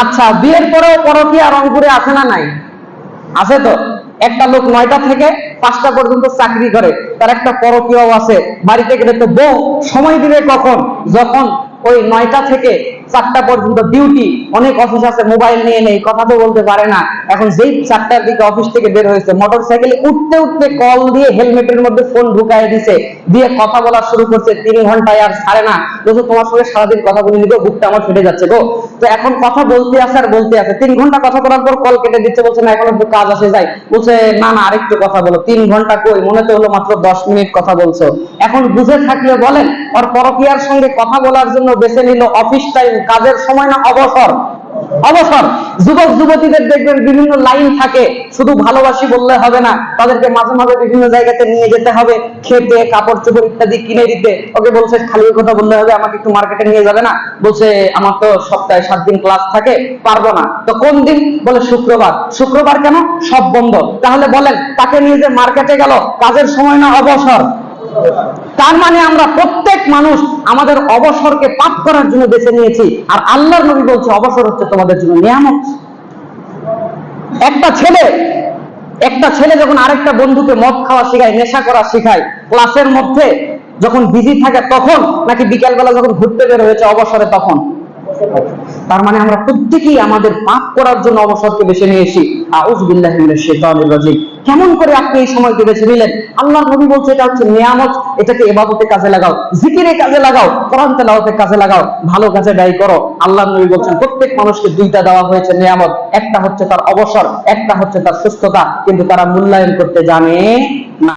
আচ্ছা, বিয়ের পরেও পরকীয়া রংপুরে আছে না নাই? আছে তো। একটা লোক 9টা থেকে 5টা পর্যন্ত চাকরি করে, তার একটা পরকীয়াও আছে। বাড়িতে গেলে তো বউ সময় দিবে কখন? যখন ওই 9টা থেকে 4টা পর্যন্ত ডিউটি। অনেক অফিস আছে মোবাইল নিয়ে নেই, কথা তো বলতে পারে না। এখন যেই 4টার দিকে অফিস থেকে বের হয়েছে, মোটর সাইকেলে উঠতে উঠতে কল দিয়ে হেলমেটের মধ্যে ফোন ঢুকায় দিছে, দিয়ে কথা বলা শুরু করছে। 3 ঘন্টায় আর ছাড়ে না। বলছে তোমার সঙ্গে সারাদিন কথা বলে নিবো, বুকটা আমার ফেটে যাচ্ছে গো। তো এখন কথা বলতে আছে আর বলতে আছে। 3 ঘন্টা কথা বলার পর কল কেটে দিচ্ছে, বলছে না এখন একটু কাজ আছে যাই। বলছে না না আরেকটু কথা বলো। 3 ঘন্টা কই, মনে তো হলো মাত্র 10 মিনিট কথা বলছো। এখন বুঝে থাকলে বলেন, ওর পরকীয়ার সঙ্গে কথা বলার জন্য বেছে নিল অফিস টাইম, কাজের সময় না অবসর? অবসর। যুবক যুবতীদের দেখবেন বিভিন্ন লাইন থাকে, শুধু ভালোবাসি বললে হবে না, তাদেরকে মাঝে মাঝে বিভিন্ন জায়গাতে নিয়ে যেতে হবে, খেতে কাপড় চোপড় ইত্যাদি কিনে দিতে। ওকে বলছে খালি কথা বললে হবে, আমাকে একটু মার্কেটে নিয়ে যাবে না? বলছে আমার তো সপ্তাহে 7 দিন ক্লাস থাকে, পারবো না। তো কোন দিন? বলে শুক্রবার। শুক্রবার কেন? সব বন্ধ। তাহলে বলেন, তাকে নিয়ে যে মার্কেটে গেল, কাজের সময় না অবসর? তার মানে আমরা প্রত্যেক মানুষ আমাদের অবসরকে পাপ করার জন্য বেছে নিয়েছি। আর আল্লাহর নবী বলছে অবসর হচ্ছে তোমাদের জন্য নিয়ামত। একটা ছেলে যখন আরেকটা বন্ধুকে মদ খাওয়া শেখায়, নেশা করা শেখায়, ক্লাসের মধ্যে যখন বিজি থাকে তখন, নাকি বিকালবেলা যখন ঘুরতে বের হয়েছে অবসরে তখন? তার মানে আমরা প্রত্যেকেই আমাদের পাপ করার জন্য অবসরকে বেছে নিয়েছি। আউযু বিল্লাহি মিনাশ শাইতানির রাজিম। কেমন করে আপনি এই সময়কে বেছে নিলেন? আল্লাহর নবী বলছে এটা হচ্ছে নিয়ামত, এটাকে ইবাদতে কাজে লাগাও, জিকিরে কাজে লাগাও, কোরআন তেলাওয়াতে কাজে লাগাও, ভালো কাজে ব্যয় করো। আল্লাহর নবী বলছেন প্রত্যেক মানুষকে 2টা দেওয়া হয়েছে নিয়ামত, একটা হচ্ছে তার অবসর, একটা হচ্ছে তার সুস্থতা, কিন্তু তারা মূল্যায়ন করতে জানে